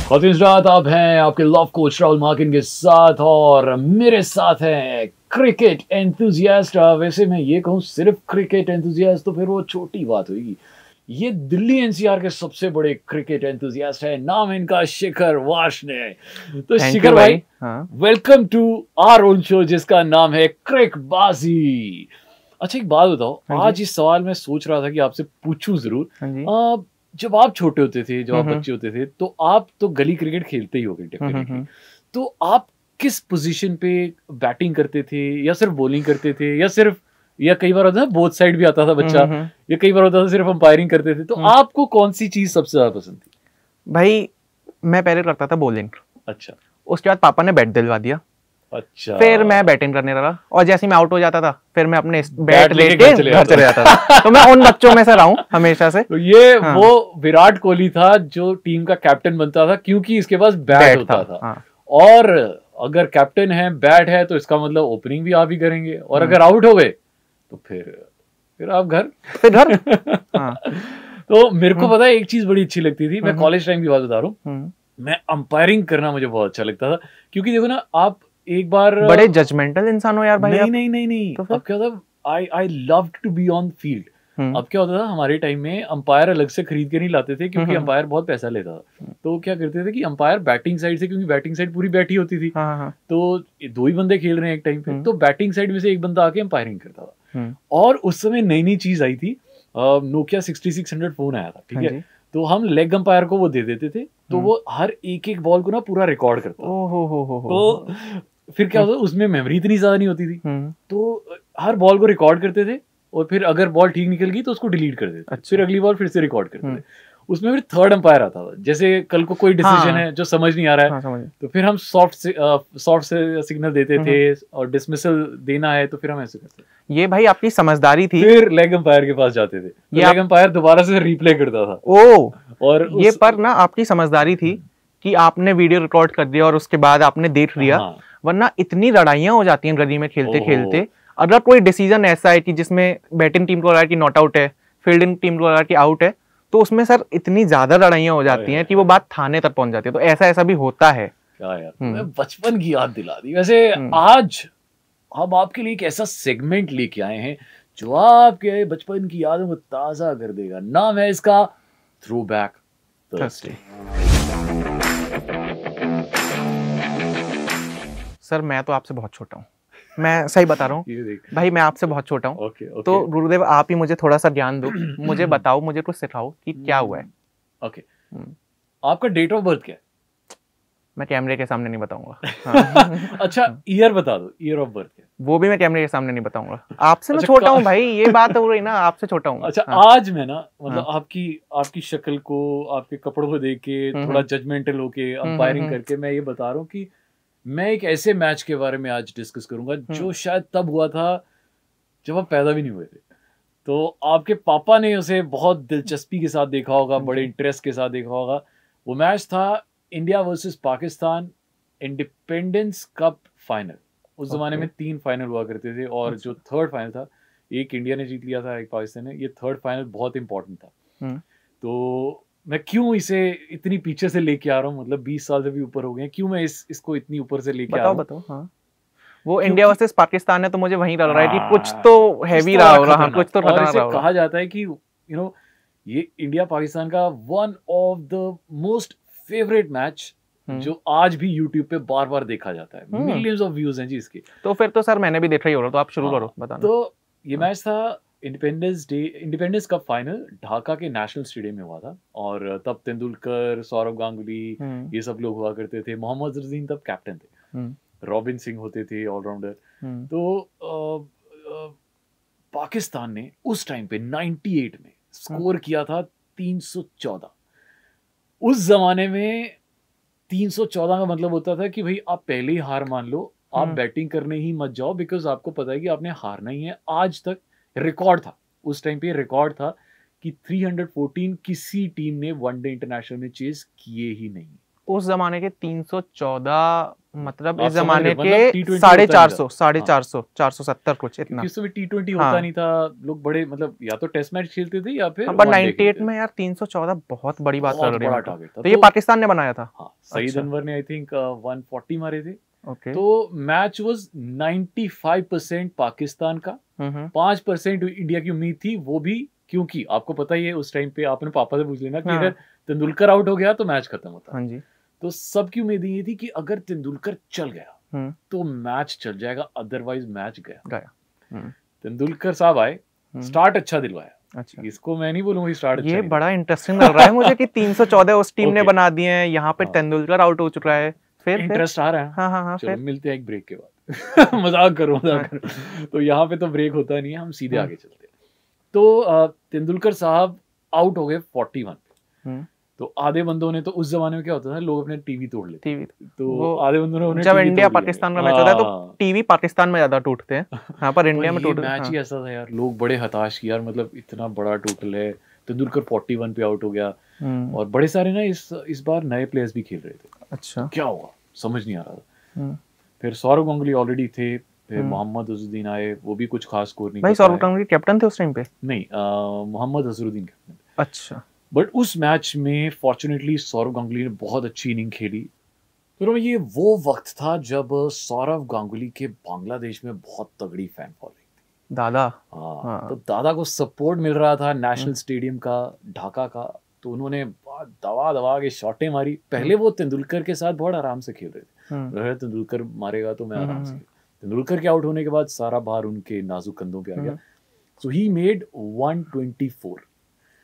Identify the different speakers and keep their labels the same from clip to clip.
Speaker 1: खातिन आप हैं आपके लव कोच राहुल मार्किन के साथ और मेरे साथ हैं क्रिकेट एंथुजियास्ट। वैसे मैं ये कहूँ सिर्फ क्रिकेट एंथुजियास्ट तो फिर वो छोटी बात होगी। ये दिल्ली एनसीआर के सबसे बड़े क्रिकेट एंथुजियास्ट है, नाम इनका शिखर वार्ष्णेय। तो शिखर भाई welcome to our own show जिसका नाम है क्रिकबाजी। अच्छा एक बात बताओ, आज इस सवाल मैं सोच रहा था कि आपसे पूछूं जरूर। जब आप छोटे होते थे, जब आप बच्चे होते थे, तो आप तो गली क्रिकेट खेलते ही होगे डेफिनेटली। तो आप किस पोजीशन पे बैटिंग करते थे, या सिर्फ बॉलिंग करते थे, या कई बार होता था बोथ साइड भी आता था बच्चा, या कई बार होता था सिर्फ अंपायरिंग करते थे? तो आपको कौन सी चीज सबसे ज्यादा पसंद थी?
Speaker 2: भाई मैं पहले करता था बॉलिंग।
Speaker 1: अच्छा।
Speaker 2: उसके बाद पापा ने बैट दिलवा दिया।
Speaker 1: अच्छा।
Speaker 2: फिर मैं बैटिंग करने लगा और जैसे ही मैं आउट हो जाता था फिर मैं अपने बैट लेके घर चले जाता था। तो मैं उन बच्चों में से रहा हूं हमेशा से।
Speaker 1: तो ये वो विराट कोहली था जो टीम का कैप्टन बनता था क्योंकि इसके पास बैट होता था। और अगर कैप्टन है, बैट है, तो इसका मतलब ओपनिंग भी आप ही करेंगे, और अगर आउट हो गए तो फिर आप घर। तो मेरे को पता है एक चीज बड़ी अच्छी लगती थी, मैं कॉलेज टाइम की बात बता रहा हूँ, मैं अंपायरिंग करना मुझे बहुत अच्छा लगता था। क्योंकि देखो ना, आप एक बार
Speaker 2: बड़े जजमेंटल इंसान हो यार भाई।
Speaker 1: नहीं तो अब क्या होता, I loved to be on field. अब क्या होता था, हमारे टाइम में अंपायर अलग से खरीद के नहीं लाते थे क्योंकि अंपायर बहुत पैसा लेता था। तो क्या करते थे कि अंपायर बैटिंग साइड से, क्योंकि बैटिंग साइड पूरी बैठी होती थी, तो दो ही बंदे खेल रहे हैं एक टाइम पे, तो बैटिंग साइड में से एक बंदा आके अंपायरिंग करता था। और उस समय नई नई चीज आई थी, नोकिया 6600 फोन आया था, ठीक है। तो हम लेग अंपायर को वो दे देते थे, तो वो हर एक बॉल को ना पूरा रिकॉर्ड करता। तो फिर क्या होता, उसमें मेमोरी इतनी ज्यादा नहीं होती थी, तो हर बॉल को रिकॉर्ड करते थे, और फिर अगर बॉल ठीक निकल गई तो उसको डिलीट कर देते। अच्छा। फिर अगली बॉल फिर से रिकॉर्ड करते थे। उसमें फिर थर्ड अंपायर आता था, जैसे कल को कोई डिसीजन है जो समझ नहीं आ रहा है, तो फिर हम सॉफ्ट से सिग्नल देते थे, और डिसमिसल देना है तो फिर हम ऐसे करते थे।
Speaker 2: ये भाई आपकी समझदारी थी।
Speaker 1: फिर लेग अंपायर के पास जाते थे, तो लेग अंपायर दोबारा से रिप्ले करता था।
Speaker 2: और ये पर ना आपकी समझदारी थी कि आपने वीडियो रिकॉर्ड कर दिया और उसके बाद आपने देख लिया। वरना इतनी लड़ाइयां हो जाती हैं गली में खेलते खेलते। अगर कोई डिसीजन ऐसा है कि जिसमें बैटिंग टीम को लगा कि नॉट आउट है, फील्डिंग टीम को लगा कि आउट है, तो उसमें सर इतनी ज्यादा लड़ाइयां हो जाती हैं कि वो बात थाने तक पहुंच जाती है। तो ऐसा भी होता है।
Speaker 1: क्या यार, बचपन की याद दिला दी। वैसे आज हम आपके लिए एक ऐसा सेगमेंट लेके आए हैं जो आपके बचपन की यादों को ताजा कर देगा। नाम है इसका थ्रोबैक थर्सडे।
Speaker 2: सर मैं तो आपसे बहुत छोटा हूँ, मैं सही बता रहा हूँ भाई, मैं आपसे बहुत छोटा हूँ। तो गुरुदेव आप ही मुझे थोड़ा सा ज्ञान दो, मुझे बताओ, मुझे कुछ सिखाओ कि क्या हुआ है।
Speaker 1: ओके, आपका डेट ऑफ बर्थ क्या है?
Speaker 2: मैं कैमरे के सामने नहीं बताऊंगा।
Speaker 1: अच्छा ईयर बता दो, ईयर ऑफ बर्थ क्या है?
Speaker 2: वो भी मैं कैमरे के सामने नहीं बताऊंगा। आपसे मैं छोटा हूँ भाई, ये बात हो रही ना, आपसे छोटा हूँ।
Speaker 1: अच्छा आज मैं ना मतलब आपकी शक्ल को, आपके कपड़ों को देख के थोड़ा जजमेंटल होके अंपायरिंग करके मैं ये बता रहा हूँ कि मैं एक ऐसे मैच के बारे में आज डिस्कस करूंगा जो शायद तब हुआ था जब आप पैदा भी नहीं हुए थे। तो आपके पापा ने उसे बहुत दिलचस्पी के साथ देखा होगा, बड़े इंटरेस्ट के साथ देखा होगा। वो मैच था India versus Pakistan independence cup final. उस जमाने में 3 फाइनल हुआ करते थे, और जो थर्ड फाइनल था, एक इंडिया ने जीत लिया था, एक पाकिस्तान ने। ये थर्ड फाइनल बहुत इंपॉर्टेंट था। तो मैं क्यों इसे इतनी पीछे से लेके आ रहा हूँ, मतलब 20 साल से भी ऊपर हो गए, क्यों मैं इसको इतनी ऊपर से लेके आ रहा हूँ?
Speaker 2: बताओ। हाँ, वो इंडिया वर्सेस पाकिस्तान है तो मुझे वहीं लग रहा है कि कुछ तो हैवी रहा होगा, कुछ तो खतरनाक रहा होगा।
Speaker 1: कहा जाता है कि ये इंडिया पाकिस्तान का one of the most favourite match जो आज भी यूट्यूब पे बार बार देखा जाता है। मिलियंस ऑफ व्यूज हैं जी इसके।
Speaker 2: तो फिर तो सर मैंने भी देखा ही होगा, तो आप शुरू करो बताना।
Speaker 1: तो ये मैच था इंडिपेंडेंस कप फाइनल, ढाका के नेशनल स्टेडियम में हुआ था। और तब तेंदुलकर, सौरव गांगुली, ये सब लोग हुआ करते थे। मोहम्मद अजहरुद्दीन तब कैप्टन थे, रॉबिन सिंह होते थे ऑलराउंडर। तो पाकिस्तान ने उस टाइम पे 98 में स्कोर किया था 314। उस जमाने में 314 का मतलब होता था कि भाई आप पहले ही हार मान लो, आप बैटिंग करने ही मत जाओ, बिकॉज आपको पता है कि आपने हारना ही है। आज तक रिकॉर्ड था, उस टाइम पे रिकॉर्ड था कि 314 किसी टीम ने वनडे इंटरनेशनल में चेज किए ही नहीं।
Speaker 2: उस जमाने के 314 मतलब इस जमाने के 450 470 कुछ इतना,
Speaker 1: किसी में T20 होता नहीं था, लोग बड़े मतलब या तो टेस्ट मैच खेलते थे या फिर
Speaker 2: पर 98 में यार 314 बहुत बड़ी बात कर रहे हैं। तो ये पाकिस्तान ने बनाया था।
Speaker 1: हाँ, सईद अनवर ने आई थिंक 140 मारे थे। तो मैच वाज 95% पाकिस्तान का, 5% इंडिया की उम्मीद थी, वो भी क्योंकि आपको पता ही है उस टाइम पे, आपने पापा से पूछ लेना कि अगर तेंदुलकर आउट हो गया तो मैच खत्म होता।
Speaker 2: हाँ जी।
Speaker 1: तो सबकी उम्मीद ये थी कि अगर तेंदुलकर चल गया तो मैच चल जाएगा, अदरवाइज मैच गया। तेंदुलकर साहब आए, स्टार्ट अच्छा दिलवाया। अच्छा, इसको मैं नहीं बोलूंगा स्टार्ट अच्छा,
Speaker 2: ये बड़ा इंटरेस्टिंग लग रहा है मुझे कि 314 उस टीम ने बना दिए हैं, यहाँ पे तेंदुलकर आउट हो चुका है। फिर
Speaker 1: इंटरेस्ट आ रहा है।
Speaker 2: हाँ,
Speaker 1: चलो मिलते हैं एक ब्रेक के बाद। मजाक करो। तो यहाँ पे तो ब्रेक होता नहीं है, हम सीधे आगे चलते हैं। तो तेंदुलकर साहब आउट हो गए 41 पे। तो आधे बंदों ने, तो उस जमाने में क्या होता था, लोग अपने टीवी तोड़ लेते थे। तो आधे बंदों ने
Speaker 2: जब इंडिया पाकिस्तान का मैच होता है तो टीवी पाकिस्तान में ज्यादा टूटते हैं, यहाँ पर इंडिया में टूटते हैं।
Speaker 1: मैच ही ऐसा था यार, लोग बड़े हताश की यार, मतलब इतना बड़ा टोटल है, तेंदुलकर 41 पे आउट हो गया। और बड़े सारे ना इस बार नए प्लेयर्स भी खेल रहे थे।
Speaker 2: अच्छा,
Speaker 1: क्या हुआ समझ नहीं आ रहा था। फिर सौरव गांगुली ऑलरेडी थे, फिर मोहम्मद अजहरुद्दीन आए, वो भी कुछ खास स्कोर नहीं।
Speaker 2: भाई सौरव गांगुली कैप्टन थे उस टाइम पे?
Speaker 1: नहीं, मोहम्मद अजहरुद्दीन कैप्टन।
Speaker 2: अच्छा।
Speaker 1: बट उस मैच में फॉर्चुनेटली सौरव गांगुली ने बहुत अच्छी इनिंग खेली। तो ये वो वक्त था जब सौरव गांगुली के बांग्लादेश में बहुत तगड़ी फैन फॉलोइंग थी।
Speaker 2: दादा,
Speaker 1: हाँ, तो दादा को सपोर्ट मिल रहा था नेशनल स्टेडियम का, ढाका का। तो उन्होंने दबा के शॉटें मारी। पहले वो तेंदुलकर के साथ बहुत आराम से खेल रहे थे, अगर तेंदुलकर मारेगा तो मैं आराम से। तेंदुलकर के आउट होने के बाद सारा भार उनके नाजुक कंधों पे आ गया। सो ही मेड 124।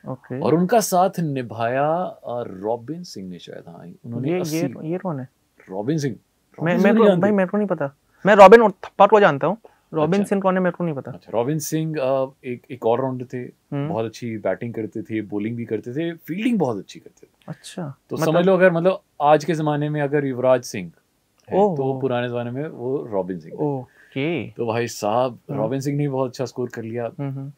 Speaker 1: और उनका साथ निभाया रॉबिन सिंह ने, शायद। हाँ, उन्होंने
Speaker 2: ये कौन है
Speaker 1: रॉबिन सिंह?
Speaker 2: भाई मेरे को नहीं पता। मैं रॉबिन और थप्पा को जानता हूँ, रॉबिन सिंह कौन है मेरे को नहीं पता।
Speaker 1: अच्छा, रॉबिन सिंह एक ऑलराउंडर थे, बहुत अच्छी बैटिंग करते थे, बॉलिंग भी करते थे, फील्डिंग बहुत अच्छी करते थे।
Speaker 2: अच्छा,
Speaker 1: तो समझ लो, अगर मतलब आज के जमाने में अगर युवराज सिंह है तो पुराने जमाने में वो रॉबिन सिंह।
Speaker 2: ओके।
Speaker 1: तो भाई साहब रॉबिन सिंह ने बहुत अच्छा स्कोर कर लिया।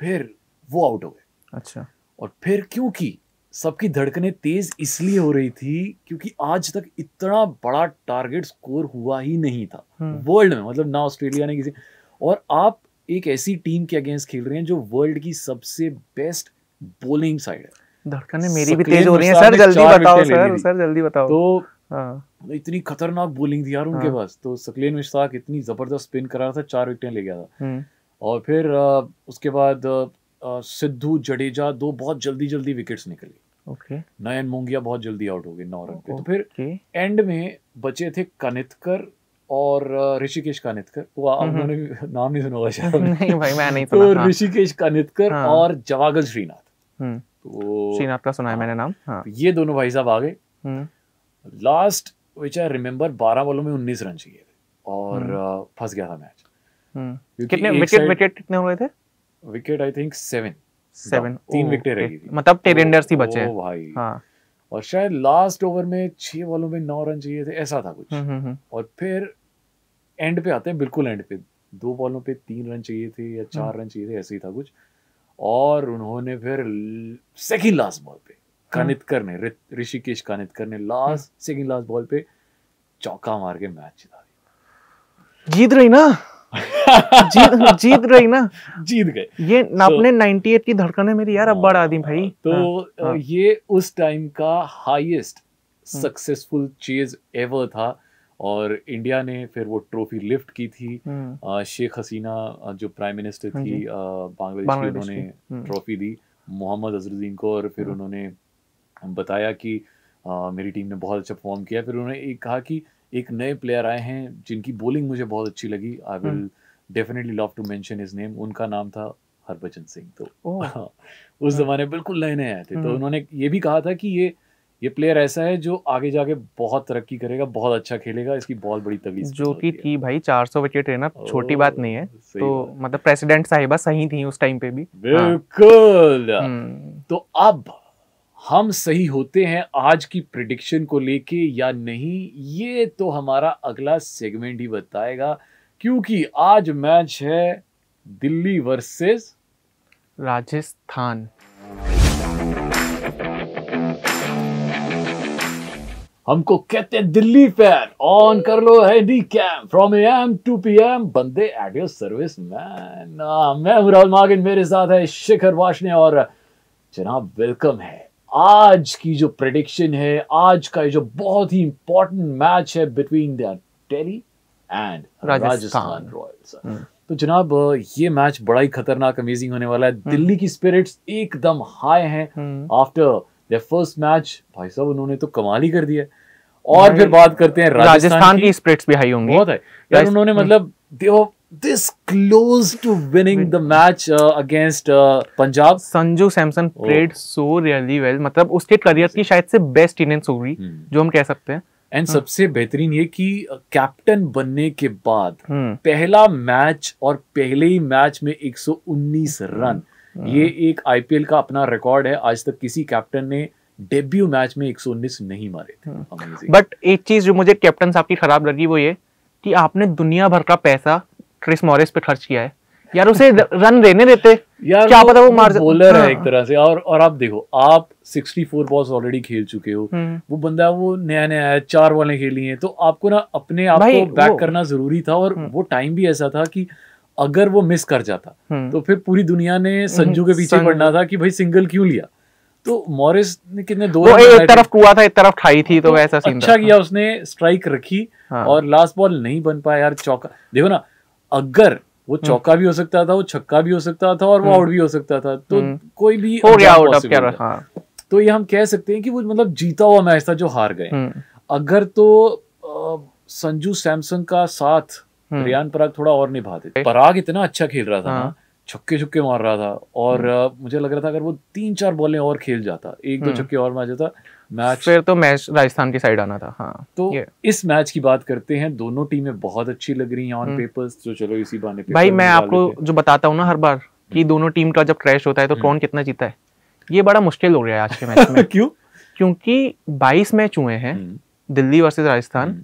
Speaker 1: फिर वो आउट हो गए। अच्छा। और फिर क्योंकि सबकी धड़कनें तेज इसलिए हो रही थी क्योंकि आज तक इतना बड़ा टारगेट स्कोर हुआ ही नहीं था वर्ल्ड में, मतलब ना ऑस्ट्रेलिया ने किसी। और आप एक ऐसी टीम के अगेंस्ट खेल रहे हैं जो वर्ल्ड की सबसे बेस्ट बॉलिंग साइड है।
Speaker 2: धड़कनें मेरी भी तेज हो रही हैं सर, जल्दी बताओ सर जल्दी बताओ।
Speaker 1: तो इतनी खतरनाक बॉलिंग थी यार उनके पास। तो सकलेन मुश्ताक इतनी जबरदस्त स्पिन करा था, 4 विकेटें ले गया था। और फिर उसके बाद सिद्धू जडेजा 2 बहुत जल्दी विकेट्स निकली। नयन मोंगिया बहुत जल्दी आउट हो गए 9 रन पे। तो फिर एंड में बचे थे कानितकर और ऋषिकेश कानितकर। वो उन्होंने नाम नहीं सुना होगा शायद।
Speaker 2: नहीं भाई मैं नहीं सुना।
Speaker 1: तो ऋषिकेश कानितकर और जवागल श्रीनाथ।
Speaker 2: तो श्रीनाथ का सुना है मैंने नाम।
Speaker 1: तो ये दोनों भाई साहब आ गए। लास्ट विच आई रिमेम्बर 12 बॉलों में 19 रन चाहिए थे और फंस गया था मैच।
Speaker 2: कितने विकेट कितने हो गए थे?
Speaker 1: विकेट आई थिंक 7 3 विकेट रही थी।
Speaker 2: मतलब टेरेंडर्स ही बचे।
Speaker 1: भाई और शायद लास्ट ओवर में 6 बॉलों में 9 रन चाहिए थे, ऐसा था कुछ। और फिर एंड पे आते हैं, बिल्कुल एंड पे 2 बॉलों पे 3 रन चाहिए थे या 4 रन चाहिए थे, ऐसे ही था कुछ। और उन्होंने फिर सेकंड लास्ट बॉल पे कानितकर ने, ऋषिकेश कानितकर ने सेकंड लास्ट बॉल पे चौका मार के मैच जिता दिया।
Speaker 2: जीत रही ना जीत रही ना,
Speaker 1: जीत गए
Speaker 2: ये आपने 98 की धड़कनें मेरी यार अब बढ़ा दी भाई।
Speaker 1: तो ये उस टाइम का हाईएस्ट सक्सेसफुल चेज एवर था। और इंडिया ने फिर वो ट्रॉफी लिफ्ट की थी। शेख हसीना जो प्राइम मिनिस्टर थी बांग्लादेश की, उन्होंने ट्रॉफी दी मोहम्मद अजहरुद्दीन को। और फिर उन्होंने बताया कि मेरी टीम ने बहुत अच्छा परफॉर्म किया। फिर उन्होंने एक कहा कि एक नए प्लेयर आए हैं जिनकी बॉलिंग मुझे बहुत अच्छी लगी, I will definitely love to mention his name. उनका नाम था हरभजन सिंह। तो उस जमाने बिल्कुल नए आए थे। तो उन्होंने ये भी कहा था कि ये प्लेयर ऐसा है जो आगे जाके बहुत तरक्की करेगा, बहुत अच्छा खेलेगा, इसकी बहुत बड़ी तगड़ी
Speaker 2: जो कि थी भाई 400 विकेट है ना, छोटी बात नहीं है। तो मतलब प्रेसिडेंट साहिबा सही थी उस टाइम पे भी।
Speaker 1: बिल्कुल। तो अब हम सही होते हैं आज की प्रेडिक्शन को लेके या नहीं, ये तो हमारा अगला सेगमेंट ही बताएगा। क्योंकि आज मैच है दिल्ली वर्सेस
Speaker 2: राजस्थान।
Speaker 1: हमको कहते हैं दिल्ली फैन, ऑन कर लो handycam from AM to PM, बंदे एट योर सर्विस मैन। मैं हूं राहुल मागिन, मेरे साथ है शिखर वाशने, और जनाब वेलकम है। आज की जो प्रेडिक्शन है, आज का जो बहुत ही इंपॉर्टेंट मैच है between Delhi and Rajasthan Royals. तो जनाब ये मैच बड़ा ही खतरनाक अमेजिंग होने वाला है। दिल्ली की स्पिरिट्स एकदम हाई हैं आफ्टर देयर फर्स्ट मैच। भाई साहब उन्होंने तो कमाल ही कर दिया। और फिर बात करते हैं
Speaker 2: राजस्थान की स्पिरिट्स भी हाई होंगी
Speaker 1: बहुत है यार। उन्होंने मतलब they were this close to winning the match against Punjab.
Speaker 2: Sanju Samson played so really well, मतलब उसके करियर की शायद से बेस्ट इनिंग्स होगी जो हम कह सकते हैं।
Speaker 1: एंड सबसे बेहतरीन ये कि कैप्टन बनने के बाद पहला मैच और पहले ही मैच में 119 रन, ये एक आईपीएल का अपना रिकॉर्ड है। आज तक किसी कैप्टन ने डेब्यू मैच में 119 नहीं मारे थे।
Speaker 2: बट एक चीज जो मुझे कैप्टन साहब की खराब लगी वो ये कि आपने दुनिया भर का पैसा क्रिस मॉरिस पे खर्च किया है यार, उसे रन रहने देते
Speaker 1: यार। क्या पता वो बॉलर है एक तरह से। और आप देखो, आप 64 बॉल्स ऑलरेडी खेल चुके हो, वो बंदा वो नया नया है, 4 बॉलें खेली हैं, तो आपको ना अपने आप को बैक करना जरूरी था। और वो टाइम भी ऐसा था कि अगर वो मिस कर जाता तो फिर पूरी दुनिया ने संजू के पीछे पड़ना था कि भाई सिंगल क्यों लिया। तो मॉरिस ने कितने दो
Speaker 2: एक तरफ कुआ था, एक तरफ खाई थी, तो वैसा सीन
Speaker 1: अच्छा किया उसने, स्ट्राइक रखी। और लास्ट बॉल नहीं बन पाया यार, चौका। देखो ना, अगर वो चौका भी हो सकता था, वो छक्का भी हो सकता था, और वो आउट भी हो सकता था, तो कोई भी
Speaker 2: हो गया आउट। अब क्या हाँ।
Speaker 1: तो ये हम कह सकते हैं कि वो मतलब जीता हुआ मैच था जो हार गए। अगर तो संजू सैमसन का साथ रियान पराग थोड़ा और निभाते। पराग इतना अच्छा खेल रहा था ना, छक्के छक्के मार रहा था, और मुझे लग रहा था अगर वो 3-4 बॉलें और खेल जाता, 1-2 छक्के और मार जाता, मैच
Speaker 2: फिर तो मैच राजस्थान की साइड आना था। हाँ।
Speaker 1: तो इस मैच की बात करते हैं। दोनों टीमें बहुत अच्छी लग रही हैं ऑन पेपर्स, तो चलो इसी बहाने
Speaker 2: भाई मैं आपको जो बताता हूँ ना हर बार कि दोनों टीम का जब क्रैश होता है तो कौन कितना जीता है, ये बड़ा मुश्किल हो गया है आज के मैच में।
Speaker 1: क्यों?
Speaker 2: क्योंकि 22 मैच हुए हैं दिल्ली वर्सेस राजस्थान,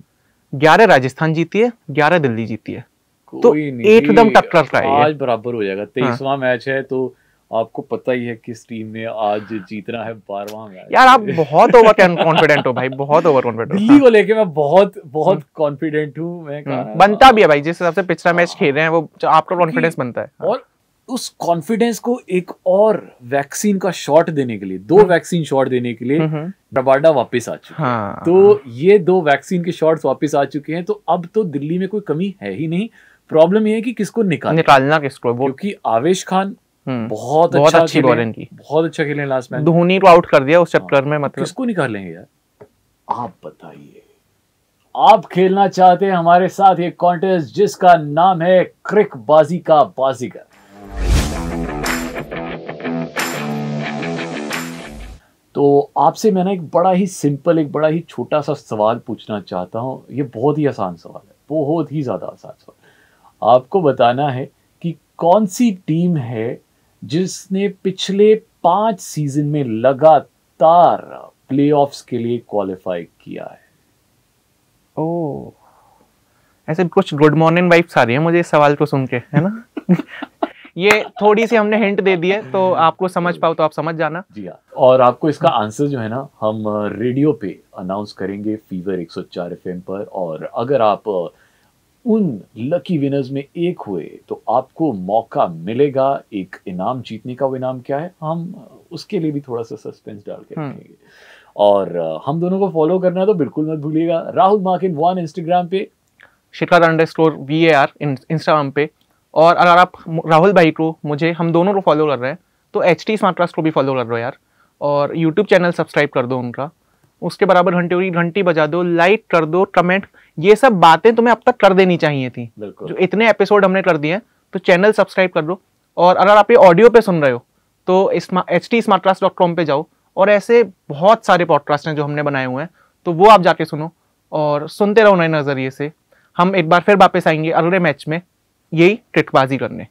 Speaker 2: 11 राजस्थान जीती है, 11 दिल्ली जीती है, तो एकदम टक्कर का है।
Speaker 1: आज बराबर हो जाएगा। 23वां मैच है, तो आपको पता ही है किस टीम ने आज जीतना है 12वां मैच।
Speaker 2: यार आप बहुत ओवर कॉन्फिडेंट हो भाई, बहुत ओवर कॉन्फिडेंट।
Speaker 1: दिल्ली को लेके मैं बहुत कॉन्फिडेंट हूँ। मैं
Speaker 2: बनता भी है भाई, जिस हिसाब से पिछला मैच खेल रहे हैं वो आपका कॉन्फिडेंस बनता है।
Speaker 1: और उस कॉन्फिडेंस को एक और वैक्सीन का शॉट देने के लिए, 2 वैक्सीन शॉट देने के लिए रबाडा वापस आ चुके हैं। तो ये 2 वैक्सीन के शॉट्स वापस आ चुके हैं, तो अब तो दिल्ली में कोई कमी है ही नहीं। प्रॉब्लम ये है कि किसको निकालना
Speaker 2: किसको,
Speaker 1: क्योंकि आवेश खान बहुत अच्छी बॉलिंग की, बहुत अच्छा खेले लास्ट मैच।
Speaker 2: धोनी को आउट कर दिया उस चक्कर में, मतलब
Speaker 1: किसको निकालेंगे यार, आप बताइए। आप खेलना चाहते हैं हमारे साथ ये कॉन्टेस्ट जिसका नाम है क्रिक बाजी का बाजीगर। तो आपसे मैं ना एक बड़ा ही सिंपल, एक बड़ा ही छोटा सा सवाल पूछना चाहता हूँ। ये बहुत ही आसान सवाल है, बहुत ही ज्यादा आसान सवाल। आपको बताना है कि कौन सी टीम है जिसने पिछले 5 सीजन में लगातार प्लेऑफ्स के लिए क्वालिफाई किया है।
Speaker 2: ओह, ऐसे कुछ गुड मॉर्निंग वाइब्स आ रही है मुझे इस सवाल को सुन के, है ना। ये थोड़ी सी हमने हिंट दे दी है, तो आपको समझ पाओ तो आप समझ जाना।
Speaker 1: जी हाँ, और आपको इसका आंसर जो है ना हम रेडियो पे अनाउंस करेंगे फीवर 104 FM पर। और अगर आप उन लकी विनर्स में एक हुए तो आपको मौका मिलेगा एक इनाम जीतने का। वो इनाम क्या है, हम उसके लिए भी थोड़ा सा सस्पेंस डाल के रखेंगे। और हम दोनों को फॉलो करना तो बिल्कुल मत भूलिएगा। राहुल मार्किन 1 इंस्टाग्राम पे,
Speaker 2: शिखर_VAR इंस्टाग्राम पे। और अगर आप राहुल भाई को, मुझे, हम दोनों को फॉलो कर रहे हैं तो HT स्मार्टकास्ट को भी फॉलो कर दो यार। और यूट्यूब चैनल सब्सक्राइब कर दो उनका, उसके बराबर घंटी बजा दो, लाइक कर दो, कमेंट, ये सब बातें तुम्हें अब तक कर देनी चाहिए थी। जो इतने एपिसोड हमने कर दिए हैं, तो चैनल सब्सक्राइब कर दो। और अगर आप ये ऑडियो पे सुन रहे हो तो htsmartcast.com पे जाओ, और ऐसे बहुत सारे पॉडकास्ट हैं जो हमने बनाए हुए हैं, तो वो आप जाके सुनो और सुनते रहो नए नजरिए से। हम एक बार फिर वापस आएंगे अगले मैच में यही ट्रिकबाजी करने।